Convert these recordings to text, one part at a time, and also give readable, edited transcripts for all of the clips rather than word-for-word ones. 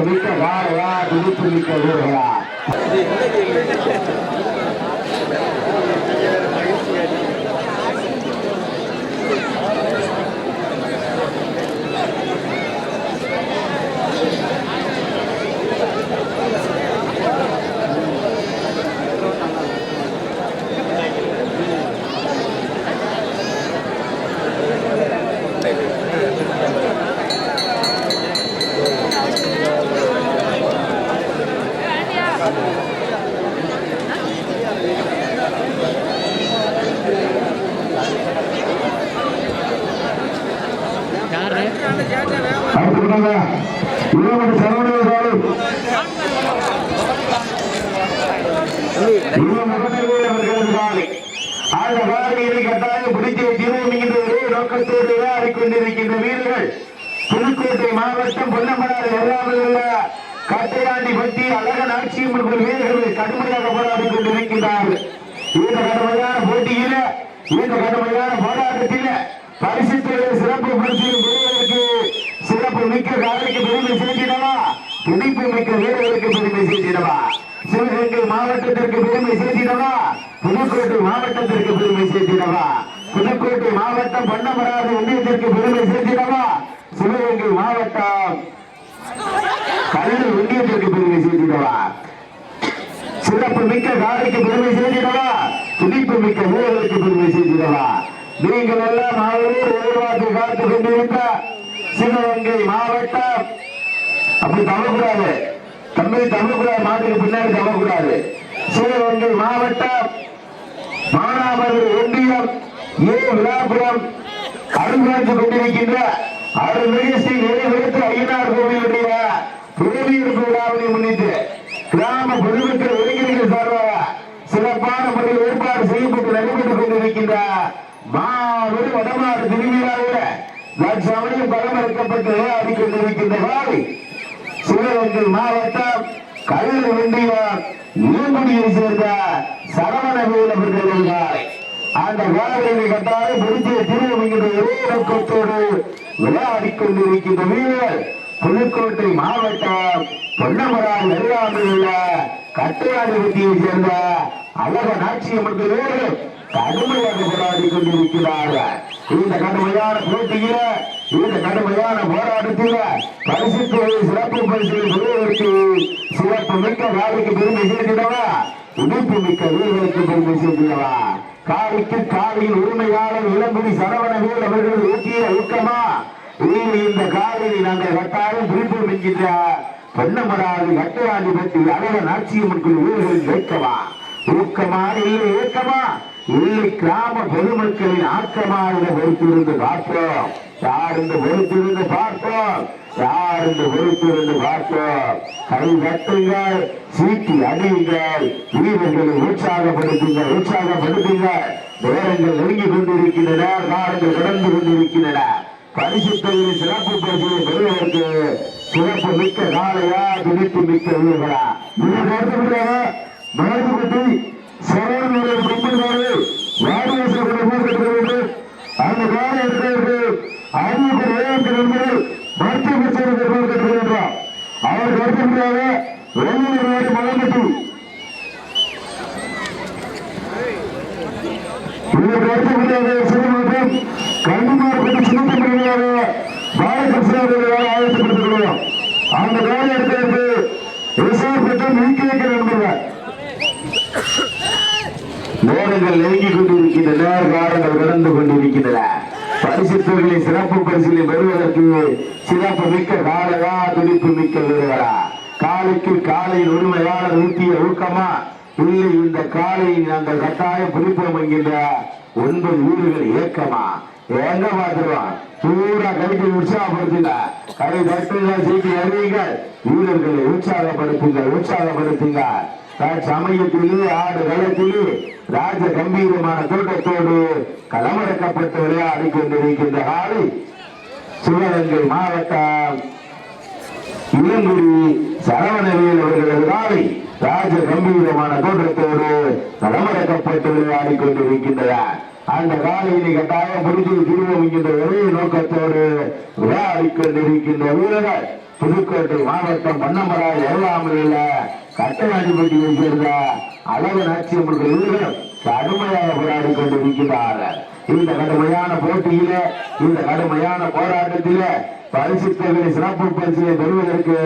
மிக்க காலையா துடிப்பு மிக்க வீரர்களா கொண்டிருக்கின்ற வீரர்கள் புதுக்கோட்டை மாவட்டம் பொன்னமராறு எல்லாமல் உள்ள காட்டையாண்டிப்பட்டி அழகன் ஆட்சியம்மன் வீரர்கள் கடுமையாக போராடி கொண்டிருக்கிறார்கள். இந்த கடுமையான போட்டியில இந்த கடுமையான போராட்டத்தில பரிசுத்தலை சிறப்பு பரிசீலனை பெறுவதற்கு சிறப்பு மிக்க காலைக்கு பெருமை சேர்த்திடவா, துடிப்பு மிக்க வீரர்களுக்கு பெருமை சேர்த்திடவா, சிவகங்கை மாவட்டத்திற்கு பெருமை சேர்த்திடவா, புதுக்கோட்டை மாவட்டத்திற்கு பெருமை சேர்த்திடவா, புதுக்கோட்டை மாவட்டம் பொன்னமராறு ஒன்றியத்திற்கு பெருமை சேர்த்திடவா, சிவகங்கை மாவட்டம் கல்லூர் ஒன்றியத்திற்கு பெருமை சேர்த்திடவா, சிறப்பு மிக்க காலைக்கு பெருமை சேர்த்திடவா, துடிப்பு மிக்க வீரர்களுக்கு பெருமை சேர்த்திடவா. நீங்கள் எல்லாம் அவரோடு எதிர்பார்த்து காத்துக் கொண்டிருக்க சிவகங்கை மாவட்டம் அப்படி தவக்கூடாது தம்பி, தவக்கூடாது, மாட்டுக்கு பின்னாடி தவக்கூடாது. சிவகங்கை மாவட்டம் மானாமதுரை ஒன்றியம் விழாபுரம் அருங்காட்சி கொண்டிருக்கின்ற அருள்மிகு ஸ்ரீ நிறைவேற்ற ஐயனார் கோவிலுடைய திருவிழா விழாவினை முன்னிட்டு கிராம பொதுமக்கள் ஒருங்கிணைந்த சார்பாக சிறப்பான முறையில் ஏற்பாடு செய்யப்பட்டு நடைபெற்றுக் கொண்டிருக்கின்ற மாபெரும் வடமாறு திருவிழாவில் லட்சமணியும் பரமளிக்கப்பட்டு விளையாடி கொண்டிருக்கின்ற காலை சிவகங்கை மாவட்டம் கல்லூர் ஒன்றியம் நீர்மணியை சேர்ந்த சரவணவேல் அவர்கள் அந்த காலையை கட்டாய புதிய திருவிழா ஒரே நோக்கத்தோடு விளையாடி கொண்டிருக்கின்ற வீரர் புதுக்கோட்டை மாவட்டம் பொன்னமராறு அருகாமையில் உள்ள கட்டையாண்டிப்பட்டியை சேர்ந்த அழகன் ஆட்சியம்மன் வீரர்கள் கடுமையாக போராடி கொண்டிருக்கிறார்கள். இந்த கடுமையான போட்டியில இந்த கடுமையான போராட்டத்தில பரிசுத்தொகை சிறப்பு பரிசுகளை பெறுவதற்கு சிறப்பு மிக்க காலைக்கு பெருமை சேர்த்திடவா, உடுப்பு மிக்க வீரர்களுக்கு பெருமை சேர்த்திடவா. காலைக்கு காலையில் உரிமையாளர் இளங்குடி சரவணவேல் அவர்கள் ஊக்கிய ஊக்கமா இந்த காலையை நாங்கள் கட்டாயம் பிரிப்போம் என்கின்ற பொன்னமராறு கட்டையாண்டிப்பட்டி அழகன் ஆட்சியம்மன் வீரர்கள் கேட்கவா, ஊக்கமா இல்லை ஏக்கமா இல்லை கிராம பொதுமக்களின் ஆக்கமா என பொறுத்திருந்து பார்ப்போம். யார் என்று பொறுத்திருந்து பார்ப்போம், யார் என்று பொறுத்திருந்து பார்ப்போம். கை கட்டுங்கள், சீட்டி அடியுங்கள், வீரர்களை உற்சாகப்படுத்துங்கள், உற்சாகப்படுத்துங்கள். நேரங்கள் நெருங்கி கொண்டிருக்கின்றன, காலங்கள் கடந்து கொண்டிருக்கின்றன. பரிசுத்தையில் சிறப்பு பரிசுகளை பெறுவதற்கு சிறப்பு மிக்க காலையா துடிப்பு மிக்க வீரர்களா மனதுபட்டி சரவண கும்பிடுவாரு வாடிவாசல் அந்த காலை இருக்கிறது அறிவுக்கு நிலையத்தில் என்பது மருத்துவ பிரச்சனை கட்டுகின்றார். அவர் கருத்துக்காக வெளிநாடு மலம்பட்டி இதற்கு அடுத்தபடியாக சிறுமணம் கண்டிப்பாக சின்னத்தம்படியாக பாலகிருஷ்ணாவை ஆயத்தப்படுத்திக் அந்த காலை இருக்கிறது விவசாயப்பட்டம் நீக்கிக்க நண்பர்கள். நேரங்கள் நெருங்கிக் கொண்டிருக்கின்றன, காலங்கள் கடந்து கொண்டிருக்கின்றன. பரிசுத்தவர்களை சிறப்பு பரிசுகளை பெறுவதற்கு சிறப்பு மிக்க காலையா துடிப்பு மிக்க வீரர்களா, காலைக்கு காலையில் உரிமையாளர் ஊட்டிய ஊக்கமா இல்லை இந்த காலையை நாங்கள் கட்டாயம் பிடிப்போம் என்கின்ற 9 வீரர்கள் இயக்கமா எங்க பார்த்துருவான் பூரா கைக்கு உற்சாகப்படுத்துங்க, கை தட்டுங்க, சீட்டி அறிவிங்கள், வீரர்களை உற்சாகப்படுத்துங்கள், உற்சாகப்படுத்துங்க. சமயத்திலே ஆடு களத்திலே ராஜ கம்பீரமான தோட்டத்தோடு களமிறக்கப்பட்டு விளையாடி கொண்டிருக்கின்ற காலை சிவகங்கை மாவட்டம் இளங்குடி சரவணவேல் அவர்களது காலை ராஜ கம்பீரமான தோற்றத்தோடு களமிறக்கப்பட்டு விளையாடி கொண்டிருக்கின்றனர். அந்த காலையினை கட்டாயம் பிடித்து திருவோம் என்கின்ற ஒரே நோக்கத்தோடு விளையாடிக்கொண்டிருக்கின்ற வீரர்கள் புதுக்கோட்டை மாவட்டம் பன்னமராய் ஏழாமல் கட்டநாட்டிப்பட்டியை சேர்ந்த அழகு நாச்சியம்மன் வீரர்கள் கடுமையாக போராடி கொண்டிருக்கிறார்கள். இந்த கடுமையான போட்டியில, இந்த கடுமையான போராட்டத்தில பரிசுத்தவர்களை சிறப்பு பரிசிலை பெறுவதற்கு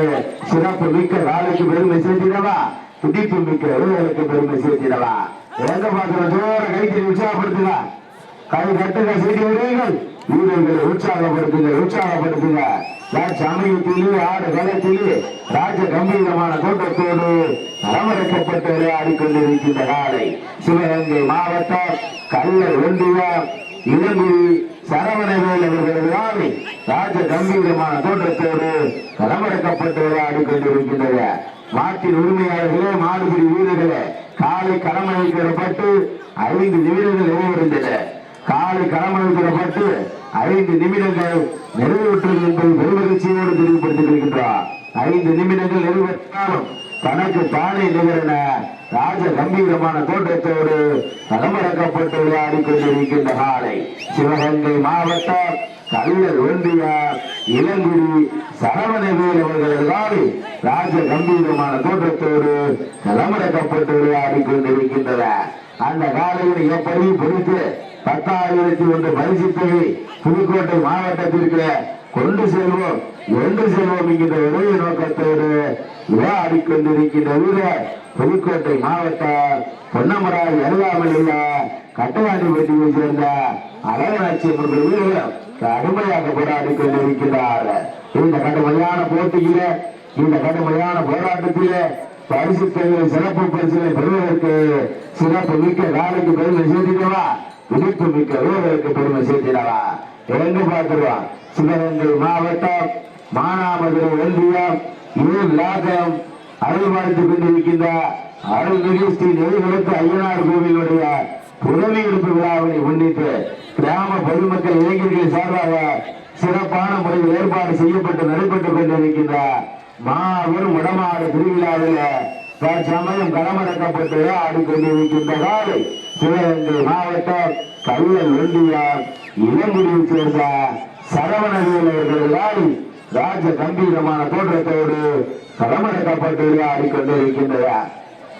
சிறப்பு மிக்க நாளைக்கு பெருமை சேர்த்திடவா, துடிப்பு மிக்க வீரர்களுக்கு பெருமை சேர்த்திடவா. எங்க பார்க்கிற ஜோர கைத்தை உற்சாகப்படுத்துங்க, கை கட்டுங்க, செய்தி வீரர்கள் வீரர்களை உற்சாகப்படுத்துங்க, உற்சாகப்படுத்துங்க. சமயத்திலே ஆடு களத்திலே ராஜ கம்பீரமான தோட்டத்தோடு நலமடைக்கப்பட்டு விளையாடி கொண்டிருக்கின்ற நாளை சிவகங்கை மாவட்டம் கல்லர் ஒன்றியம் இளங்குடி சரவணவேல் அவர்களது ராஜ கம்பீரமான தோற்றத்தோடு களமிறக்கப்பட்டு விளையாடி கொண்டிருக்கின்றன. மாட்டின் உரிமையாளர்களே, மாடுபிடி வீரர்களே, காலை களமளிக்கப்பட்டு 5 நிமிடங்கள் நிறைவடைந்தன. காலை களமளிக்கப்பட்டு 5 நிமிடங்கள் நிறைவேற்றது என்பதை பெருமகிழ்ச்சியோடு தெளிவுபடுத்தியிருக்கின்றார். 5 நிமிடங்கள் நிறைவேற்றாலும் தனக்கு தானே நிகழன ராஜ கம்பீரமான தோட்டத்தோடு களமிறக்கப்பட்டு விளையாடி கொண்டிருக்கின்ற காலை சிவகங்கை மாவட்டம் கல்லர் ஒன்றிய இளங்குடி சரவணவேல் அவர்களது ராஜ கம்பீரமான தோற்றத்தோடு களமிறக்கப்பட்டு விளையாடி கொண்டிருக்கின்றன. அந்த காலையில் எப்படி பொறுத்து 10,001 பரிசு தொகை புதுக்கோட்டை மாவட்டத்திற்கு கொண்டு செல்வோம் என்று செல்வோம் என்கின்ற ஒரே நோக்கத்தோடு விளையாடி கொண்டிருக்கின்ற வீரர் புதுக்கோட்டை மாவட்டம் பொன்னமராய் அருகாமல் உள்ள கட்டவாண்டிப்பட்டியை சேர்ந்த அழகநாச்சி வீரர்கள் கடுமையாக போராடி கொண்டிருக்கிறார்கள். இந்த கடுமையான போட்டியில, இந்த கடுமையான போராட்டத்தில பரிசு தொகை சிறப்பு பரிசுகளை பெறுவதற்கு சிறப்பு மிக்க காலைக்கு பெருமை சேர்த்திடவா, விழிப்பு மிக்க வீரர்களுக்கு பெருமை சேர்த்திடவா. எங்கு பார்த்துருவான் சிவகங்கை மாவட்டம் மானாமதுரை ஒன்றியம் லாகம் அருள்வாழ்த்து கொண்டிருக்கின்ற அருள்மிகு ஸ்ரீ நெறிகளுக்கு ஐயனார் கோவிலுடைய புறவி எடுப்பு விழாவினை முன்னிட்டு கிராம பொதுமக்கள் இளைஞர்கள் சார்பாக சிறப்பான முறையில் ஏற்பாடு செய்யப்பட்டு நடைபெற்றுக் கொண்டிருக்கின்ற மாபெரும் வடமாடு திருவிழாவில் தற்சமயம் களமிறக்கப்பட்டு ஆடிக்கொண்டிருக்கின்ற காலை சிவகங்கை மாவட்டம் கல்லல் ஒன்றியம் இளங்குடியை சேர்ந்த சரவணவேல் அவர்கள் ராஜ கம்பீரமான தோற்றத்தோடு களமிறக்கப்பட்டு ஆடிக்கொண்டிருக்கின்றன.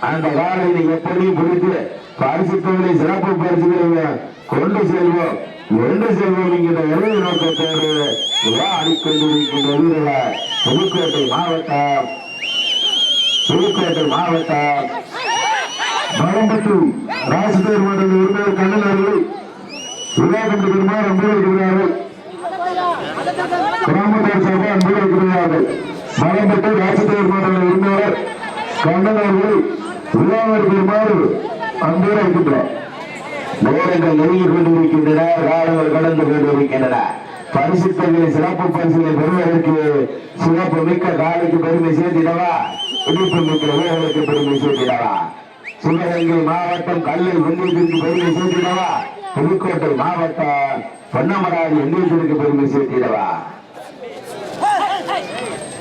அந்த காலையை எப்படி பிடித்து பரிசு தொகை சிறப்பு பரிசுகளை கொண்டு செல்வோம் என்று செல்வோம் என்கிற இறை நோக்கத்தோடு ஆடிக்கொண்டிருக்கின்ற வீரர்கள் புதுக்கோட்டை மாவட்டம் மரம்பத்தூர் ராசிபேர் மண்டல உரிமையாளர் கண்ணன் அவர்கள் விழா கொண்டு பெருமாறு அன்புகிறார்கள். கிராமத்தார் சார்பாக அன்புகிறார்கள். மரம்பத்தூர் ராசிபேர் மண்டல உரிமையாளர் கண்ணன் அவர்கள் விழாவை பெருமாறு அன்புகிறார். நேரங்கள் நெருங்கிக் கொண்டிருக்கின்றன, காலங்கள் கடந்து கொண்டிருக்கின்றன. பரிசுத்தங்களை சிறப்பு பரிசுகளை பெறுவதற்கு சிறப்பு மிக்க காலைக்கு பெருமை சேர்த்திடவா, இனிப்பு மிக்க வீரர்களுக்கு பெருமை சேர்த்திடவா. சிவகங்கை மாவட்டம் கல்லல் ஒன்றியத்திற்கு பெருமை சேர்த்திடவா, புதுக்கோட்டை மாவட்டம் பொன்னமராதி ஒன்றியத்திற்கு பெருமை சேர்த்திடவா.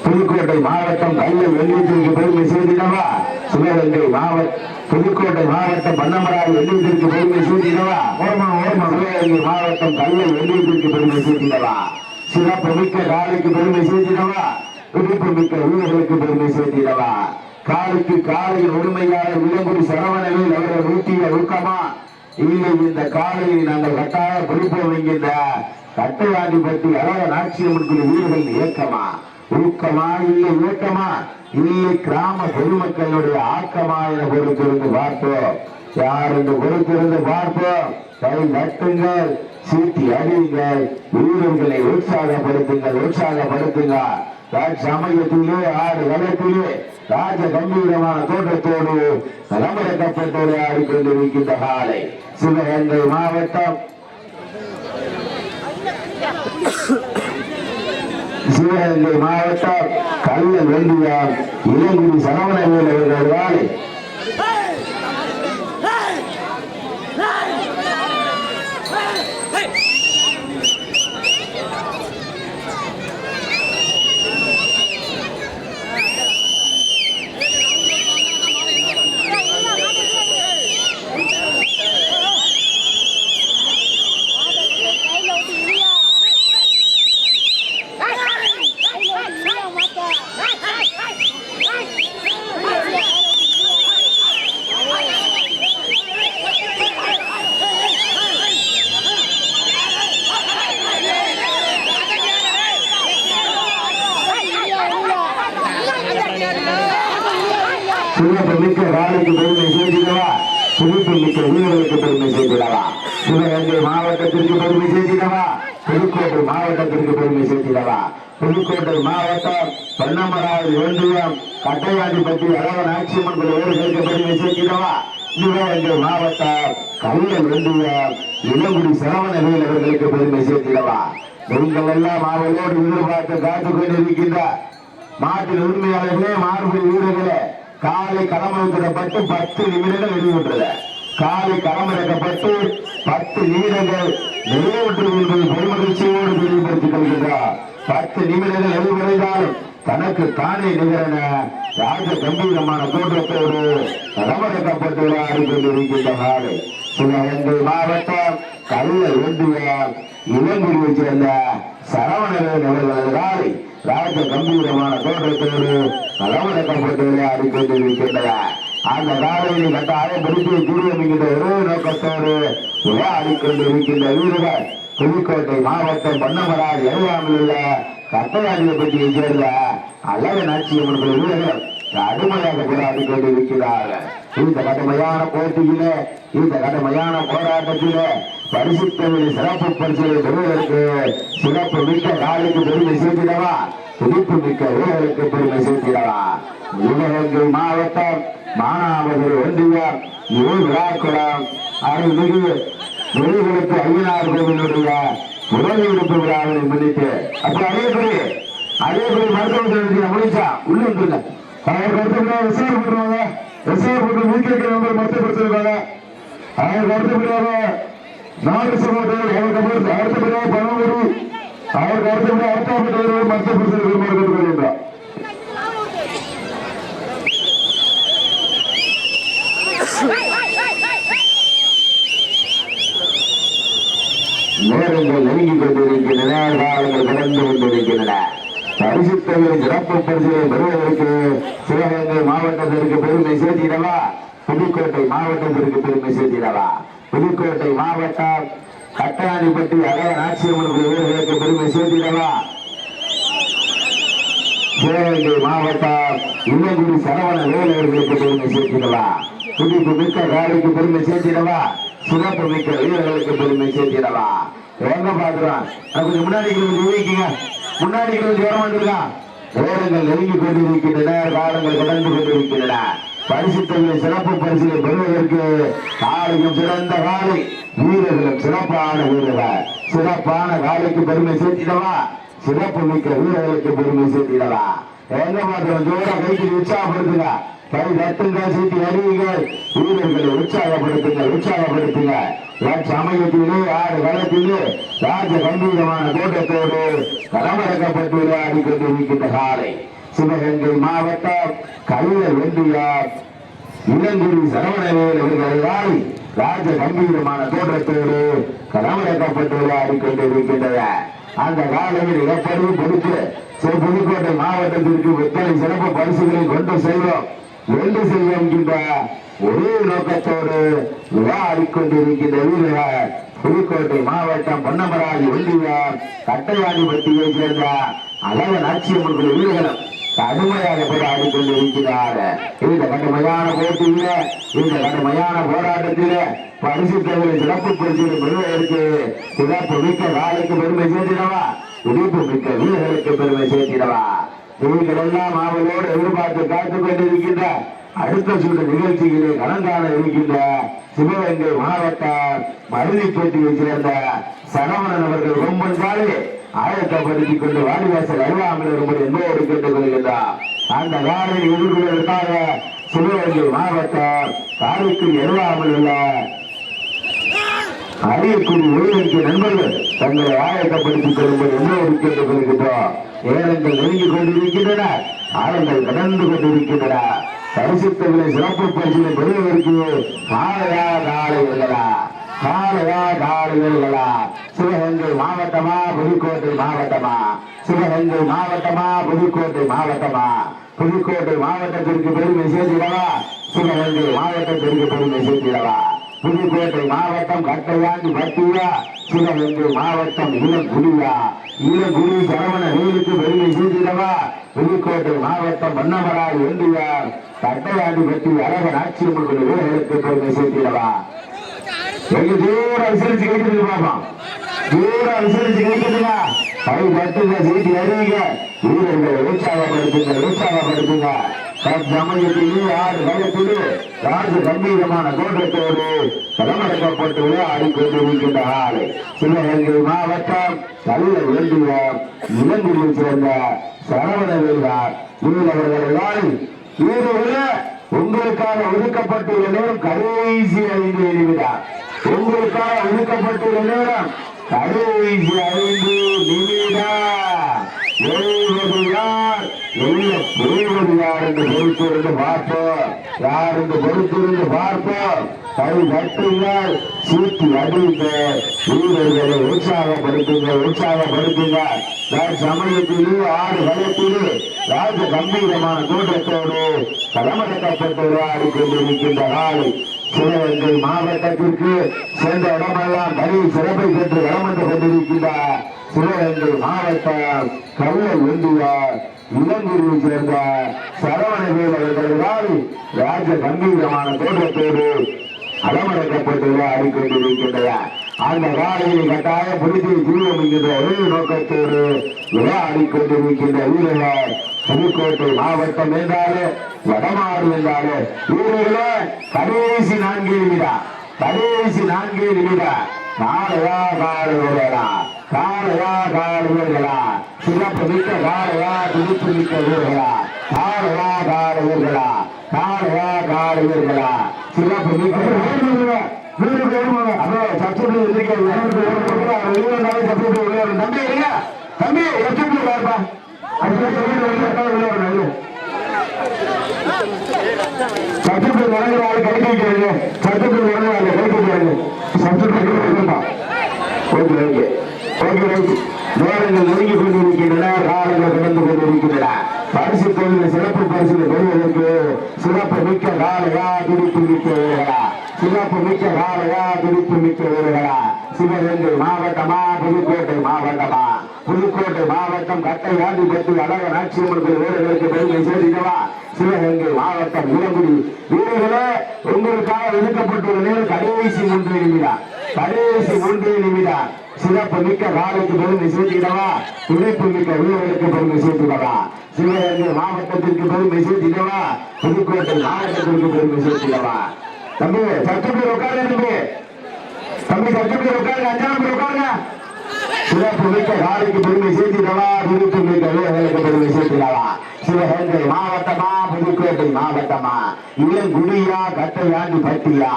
புதுக்கோட்டை மாவட்டம் கல்லல் ஒன்றியத்திற்கு பெருமை சேர்த்திடவா, சிவகங்கை மாவட்டம் புதுக்கோட்டை மாவட்டம் பொன்னமராதி ஒன்றியத்திற்கு பெருமை சேர்த்திடவா. சிவகங்கை மாவட்டம் கல்லல் ஒன்றியத்திற்கு பெருமை சேர்த்திடவா. சிறப்பு மிக்க காலைக்கு பெருமை சேர்த்திடவா, துடிப்பு மிக்க வீரர்களுக்கு பெருமை சேர்த்திடவா. காலைக்கு காலையில் உரிமையாளர் இளங்குடி சரவணவேல் அவர்கள் ஊட்டிய ஊக்கமா இல்லை, இந்த காலையில் நாங்கள் கட்டாய பிடிப்போம் என்கின்ற கட்டையாண்டிப்பட்டி அழக நாச்சியம்மன் வீரர்கள் இயக்கமா, ஊக்கமா இல்லை ஊக்கமா இல்லை கிராம பொதுமக்களுடைய ஆக்கமா என பொறுத்திருந்து பார்ப்போம். யார் என்று பொறுத்திருந்து பார்ப்போம். கை நட்டுங்கள், சீட்டி அடியுங்கள், வீரர்களை உற்சாகப்படுத்துங்கள். சமயத்திலே ஆடு களத்திலே ராஜ கம்பீரமான தோற்றத்தோடு களமிறக்கப்பட்டு ஆடிக்கொண்டிருக்கின்ற காலை சிவகங்கை மாவட்டம் கல்லல் ஒன்றியம் இளங்குடி சரவணவேல் அவர்கள் காலை சிறப்பு மிக்க காலைக்கு பெருமை சேர்த்திடவா, சிறப்பு மிக்க வீரர்களுக்கு பெருமை சேர்த்திடவா, சிவகங்கை மாவட்டத்திற்கு பெருமை சேர்த்திடவா, புதுக்கோட்டை மாவட்டத்திற்கு பெருமை சேர்த்திடவா, புதுக்கோட்டை மாவட்டம் பொன்னமராவதி ஒன்றியம் கட்டையாண்டிப்பட்டி அளவன் ஆட்சியம்மன் வீரர்களுக்கு பெருமை சேர்த்திடவா, சிவகங்கை மாவட்டம் கல்லல் ஒன்றியம் இளங்குடி சரவண வீரர்களுக்கு பெருமை சேர்த்திடவா. நீங்கள் எல்லாம் அவளோடு எதிர்பார்த்து காத்துக் கொண்டிருக்கின்ற மாட்டின் உரிமையாளர்களே, மார்பு வீரர்களே, காலை களமிறக்கப்பட்டு 10 நிமிடங்கள் வெளியிட்டுள்ளது. காலை களமிறக்கப்பட்டு 10 நிமிடங்கள் நிறைவேற்று என்பதை பெருமகிழ்ச்சியோடு தெளிவுபடுத்திக் கொள்கின்றார். 10 நிமிடங்கள் எதிர்வரைந்தாலும் தனக்கு தானே நிகரென ராஜ கம்பீரமான தோற்றத்தோடு களமிறக்கப்பட்டு விளையாடி கொண்டிருக்கின்ற காலை சிவகங்கை மாவட்டம் கல்லல் ஒன்றியம் இளங்குடியை சேர்ந்த சரவணவேல் அவர்களது காலை ராஜ கம்பீரமான தோற்றத்தோடு களமிறக்கப்பட்டு விளையாடி கொண்டிருக்கின்றன. அந்த காலையில் கட்டாயம் பிடித்து தீர்மானிக்கின்ற ஒரே நோக்கத்தோடு விளையாடி கொண்டிருக்கின்ற வீரர்கள் புதுக்கோட்டை மாவட்டம் பொன்னமராவதி அருகாமையில் உள்ள கட்டையாண்டிப்பட்டியை சேர்ந்த அழகன் ஆட்சியம்மன் வீரர்கள் கடுமையாக போராடி கொண்டிருக்கிறார்கள். இந்த கடுமையான போட்டியிலே, இந்த கடுமையான போராட்டத்திலே பரிசுத்தவரை சிறப்பு பரிசுகளை பெறுவதற்கு சிறப்பு மிக்க காலைக்கு பெருமை சேர்த்திடவா, துடிப்பு மிக்க வீரர்களுக்கு பெருமை சேர்த்திடவா. சிவகங்கை மாவட்டம் மானாமதுரை ஒன்றியம் விழாக்குளம் அருள்மிகு வெளிகளுக்கு ஐயனார் கோவிலுடைய உடலிருப்பு விழாவினை முன்னிட்டு அப்ப அதேபடி மருத்துவ முடிச்சா உள்ள வந்துருங்க. விசாரிப்பட்டுருவாங்க, விசாரிப்பட்டு வீட்டு நம்பர் மருத்துவப்படுத்திருக்காங்க. அதற்கு அடுத்தபடியாக நாடு சமூகத்தில் அவருக்கு அடுத்தபடியாக பணமுடி, அவருக்கு அடுத்தபடியாக அடுத்த மருத்துவப்படுத்த விரும்ப கேட்டுக்கொள்கின்றார். நேரங்கள் நெருங்கிக் கொண்டிருக்கின்றன, காலங்கள் கடந்து கொண்டிருக்கின்றன. பரிசுத்தவரை சிறப்பு பரிசுகளை பெறுவதற்கு சிவகங்கை மாவட்டத்திற்கு பெருமை சேர்த்திடவா, புதுக்கோட்டை மாவட்டத்திற்கு பெருமை சேர்த்திடவா. புதுக்கோட்டை மாவட்டம் கட்டையாண்டிப்பட்டி அழகன் ஆட்சியம்மன் வீரர்களுக்கு பெருமை சேர்த்திடவா, சிவகங்கை மாவட்டம் இளங்குடி சரவண வேலர்களுக்கு பெருமை சேர்த்திடவா, துடிப்பு மிக்க காலைக்கு பெருமை சேர்த்திடவா, சிறப்பு மிக்க வீரர்களுக்கு பெருமை சேர்த்திடவா. எங்க பாக்குறோம், கொஞ்சம் முன்னாடி ஊழிக்கீங்க, முன்னாடி வரமாட்டிருக்கா. நேரங்கள் நெருங்கி கொண்டிருக்கின்றன, காலங்கள் கடந்து கொண்டிருக்கின்றன. பரிசுத்தவரை சிறப்பு பரிசுகளை பெறுவதற்கு காலையும் சிறந்த காலை, வீரர்களும் சிறப்பான வீரர்கள். சிறப்பான காலைக்கு பெருமை சேர்த்திடவா, சிறப்பு மிக்க வீரர்களுக்கு பெருமை சேர்த்திடவா. எங்க பாக்குறோம், ஜோரா கைக்கு உற்சாகப்படுத்துங்க, கை தட்டுங்க, சீட்டி அறிவுங்கள், வீரர்களை உற்சாகப்படுத்துங்கள், உற்சாகப்படுத்துங்க. சமயத்திலே ஆறு களத்திலே ராஜ கம்பீரமான தோட்டத்தோடு களமிறக்கப்பட்டு விளையாடி கொண்டிருக்கின்ற காலை சிவகங்கை மாவட்டம் கல்லல் ஒன்றியம் இளங்குடி சரவணவேல் அவர்கள் காலை ராஜ கம்பீரமான தோற்றத்தோடு களமிறக்கப்பட்டு விளையாடி கொண்டிருக்கின்றன. அந்த காலையில் எப்படி கொடுத்து புதுக்கோட்டை மாவட்டத்திற்கு எத்தனை சிறப்பு பரிசுகளை கொண்டு செல்வோம் என்று செய்கின்ற ஒரே நோக்கத்தோடு விளையாடி கொண்டிருக்கின்ற வீரர்கள் புதுக்கோட்டை மாவட்டம் பொன்னமராவதி ஒன்றியம் கட்டையாண்டிப்பட்டியை சேர்ந்த அழகன் ஆட்சியம்மன் வீரர்களும் கடுமையாக போராடி கொண்டிருக்கிறார். இந்த கடுமையான போட்டியில, இந்த கடுமையான போராட்டத்தில பரிசுத்தவரை சிறப்பு பரிசுகளை பெறுவதற்கு சிறப்பு மிக்க காலைக்கு பெருமை சேர்த்திடவா, துடிப்பு மிக்க வீரர்களுக்கு பெருமை சேர்த்திடவா. இவர்கள் எல்லாம் அவளோடு எதிர்பார்த்து காத்துக் கொண்டிருக்கின்ற அடுத்த சுற்று நிகழ்ச்சிகளை கலந்தாட இருக்கின்ற சிவகங்கை மாவட்டம் மருதிப்பட்டியை சேர்ந்த சரவணன் அவர்கள் கொம்பன் காலை ஆயத்தப்படுத்திக் கொண்டு வாடிவாசல் அருகாமல் வரும்படி என்போடு கேட்டுக் கொள்கின்றார். அந்த காலையில் எதிர்கொள்வதற்காக சிவகங்கை மாவட்டம் காலைக்கு எழுவாமல் உள்ள அறியக்கூடிய ஊழியருக்கு நண்பர்கள் தங்களை ஆயத்தப்படுத்திக் கொள்ளும்படி என்போடு கேட்டுக் கொள்கின்றோம். நேரங்கள் நெருங்கிக் கொண்டிருக்கின்றன, காலங்கள் கடந்து கொண்டிருக்கின்றன. பரிசுத்தவரை சிறப்பு பரிசுகளை பெறுவதற்கு காலையா காலைகளா, காலையா காலைகளா. சிவகங்கை மாவட்டமா புதுக்கோட்டை மாவட்டமா, சிவகங்கை மாவட்டமா புதுக்கோட்டை மாவட்டமா. புதுக்கோட்டை மாவட்டத்திற்கு பெருமை சேர்த்திடவா, சிவகங்கை மாவட்டத்திற்கு பெருமை சேர்த்திடவா. புதுக்கோட்டை மாவட்டம் கட்டையாண்டி பட்டியா சிவகங்கை மாவட்டம் இளங்குடியா இளங்குடி சரவண வேலுக்கு பெருமை சேர்த்திடவா புதுக்கோட்டை மாவட்டம் மன்னமராய் ஒன்றியார் கட்டையாண்டி பட்டி அழக நாச்சியம்மன் வீரர்களுக்கு பெருமை சேர்த்திடவா வெகு தூரம் விசாரிச்சு கிடைக்கிறது பாப்போம் தூரம் விசாரிச்சு கிடைக்கிறதுங்க கை தட்டுங்க சீட்டி அறிவிங்க வீரர்களை உற்சாகப்படுத்துங்க சமயத்திலே ஆறு களத்திலே ராஜ கம்பீரமான தோற்றத்தோடு களமடக்கப்பட்டு ஆடிக்கொண்டிருக்கின்ற ஆளை சிவகங்கை மாவட்டம் நல்ல வேண்டுவார் இளங்குடியை சேர்ந்த சரவண வேண்டார் வீரர்களால் வீரர்களே உங்களுக்காக ஒதுக்கப்பட்டுள்ள நேரம் கடைசி 5 நிமிடம் உங்களுக்காக ஒதுக்கப்பட்டுள்ள நேரம் கடைசி 5 நிமிடம் எழுவது யார் யார் என்று பொறுத்திருந்து பார்ப்போம் யார் என்று பொறுத்திருந்து பார்ப்போம் கை தட்டுங்கள் சீட்டி அடிங்க வீரர்களை உற்சாகப்படுத்துங்க சமயத்திலே ஆறு களத்திலே ராஜ கம்பீரமான தோற்றத்தோடு களமடக்கப்பட்டு ஆடிக்கொண்டிருக்கின்ற நாளை சிவகங்கை மாவட்டத்திற்கு சென்ற இடமெல்லாம் தனி சிறப்பை பெற்று களமன்று கொண்டிருக்கின்றார் சிவகங்கை மாவட்டம் கல்லை ஒன்றியார் இளங்குடியை சேர்ந்த சரவண வேலவர்களால் ராஜ கம்பீரமான தோற்றத்தோடு அலமடக்கப்பட்டு ஆடிக்கொண்டிருக்கின்றன அந்த காலையை கட்டாய புரிந்து ஜீவம் என்கின்ற ஒரே நோக்கத்தோடு விளையாடிக்கொண்டிருக்கின்ற வீரர்கள் புதுக்கோட்டை மாவட்டம் என்றாலே வடமாறு என்றாலே வீரர்களே கடைசி 4 நிமிடம் காலையா காலையா சிறப்பு மிக்க காலையா துடிப்பு மிக்க வீரர்களா காலையா சிறப்பு மிக்க தம்பி சட்டத்தில் வழங்குறாரு கைது வைக்கிறது சட்டத்தில் வழங்குறாரு கைது வைக்கிறது சட்டத்தில் நேரங்கள் நெருங்கி கொண்டிருக்கின்றன காலங்கள் கடந்து கொண்டிருக்கின்றன பரிசு தொழில் சிறப்பு பரிசு பெறுவதற்கு சிறப்பு மிக்க காலையா துடிப்பு மிக்க வீரர்களா சிவகங்கை மாவட்டமா புதுக்கோட்டை மாவட்டம் கட்டையாண்டி பட்டி அழக நாச்சியம்மன் வீரர்களுக்கு பெருமை சேர்த்திடவா சிவகங்கை மாவட்டம் இளங்குடி வீரர்களே உங்களுக்காக ஒதுக்கப்பட்டுள்ள நேரம் கடைசி 3 நிமிடம் சிறப்பு மிக்க காலைக்கு பெருமை சேர்த்திடவா துடைப்பு மிக்க வீரர்களுக்கு பெருமை சேர்த்திடவா சிவகங்கை மாவட்டத்திற்கு பெருமை சேர்த்திடவா புதுக்கோட்டை மாவட்டத்திற்கு பெருமை சேர்த்திடவா தம்பி சற்று பேர் உட்காருங்க தம்பி சற்று பேர் உட்காருங்க 5 பேர் உட்காருங்க சிறப்பு மிக்க காலைக்கு பெருமை சேர்த்திடவா துடைப்பு மிக்க வீரர்களுக்கு பெருமை சேர்த்திடவா சிவகங்கை மாவட்டமா புதுக்கோட்டை மாவட்டமா இளங்குடியா கட்டையாண்டி பட்டியா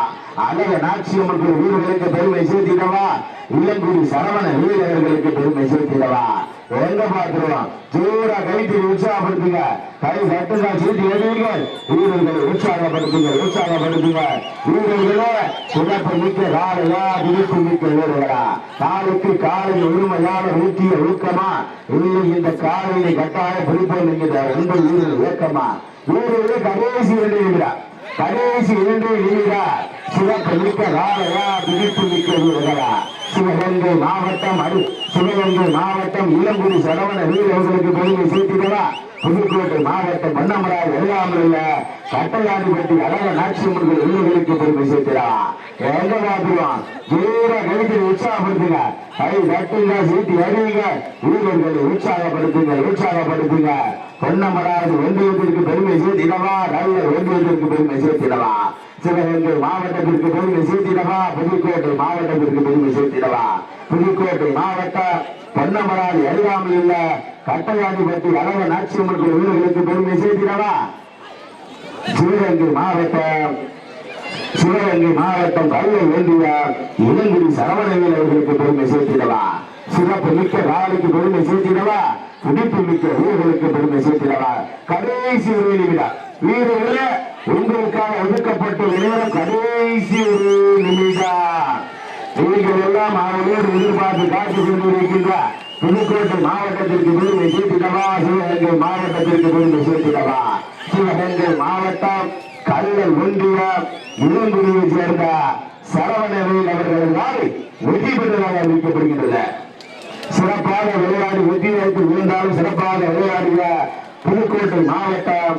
அழக நாச்சியம்மன் வீரர்களுக்கு பெருமை சேர்த்திடவா இளங்குடி சரவண வீரர்களுக்கு பெருமை சேர்த்திடவா எங்க பார்த்துருவோம் ஜோரா கைத்து உற்சாகப்படுத்துங்க கை சட்டுங்க சீட்டி எழுதுங்கள் வீரர்களை உற்சாகப்படுத்துங்க வீரர்களே சிறப்பு மிக்க காலையா துடிப்பு மிக்க வீரர்களா காலுக்கு காலையில் உரிமையான ஊட்டிய ஊக்கமா இல்லை இந்த காலையை கட்டாய பிடிப்போம் என்கிற ரெண்டு வீரர்கள் ஊக்கமா வீரர்களே கடைசி 2 நிமிடம் சிறப்பு மிக்க காலையா துடிப்பு மிக்க வீரர்களா சிவகங்கை மாவட்டம் இளங்குடி சரவண வீரர்களுக்கு பெருமை சேர்த்திடவா புதுக்கோட்டை மாவட்டம் மன்னமராய் வெள்ளாமல் கட்டையாண்டிப்பட்டி அழக நாச்சியம்மன் வீரர்களுக்கு பெருமை சேர்த்திடவா எங்க பார்த்துருவோம் ஜோரா கழித்து உற்சாகப்படுத்துங்க கை தட்டுங்க சீட்டி அறிவிங்க வீரர்களை உற்சாகப்படுத்துங்க பொன்னமராஜ் ஒன்றியத்திற்கு பெருமை சேர்த்திடவா நல்ல ஒன்றியத்திற்கு பெருமை சேர்த்திடவா சிவகங்கை மாவட்டத்திற்கு பெருமை சேர்த்திடவா புதுக்கோட்டை மாவட்டத்திற்கு பெருமை சேர்த்திடவா புதுக்கோட்டை மாவட்டம் பொன்னமராஜ் அறியாமல் இல்ல கட்டையாண்டிப்பட்டி அழக நாச்சியம்மன் வீரர்களுக்கு பெருமை சேர்த்திடவா சிவகங்கை மாவட்டம் கல்லை வேண்டிய இளங்குடி சரவண வீரர்களுக்கு பெருமை சேர்த்திடவா சிறப்பு மிக்க காலைக்கு பெருமை சேர்த்திடவா துடிப்பு மிக்க வீரர்களுக்கு பெருமை சேர்த்திடவா கடைசி 1 நிமிடம் வீரர்களே உங்களுக்காக ஒதுக்கப்பட்டுள்ள நேரம் கடைசி 1 நிமிடம் நீங்கள் எல்லாம் அவர்களோடு எதிர்பார்த்து காத்து கொண்டிருக்கின்ற புதுக்கோட்டை மாவட்டத்திற்கு பெருமை சேர்த்திடவா சிவகங்கை மாவட்டத்திற்கு பெருமை சேர்த்திடவா சிவகங்கை மாவட்டம் கல்லல் ஒன்றியம் இளங்குடியை சேர்ந்த சரவணவேல் அவர்களால் வெற்றி பெற்றதாக அறிவிக்கப்படுகின்றது. சிறப்பாக விளையாடி வெற்றி வாய்ப்பு இருந்தாலும் சிறப்பாக விளையாடிய புதுக்கோட்டை மாவட்டம்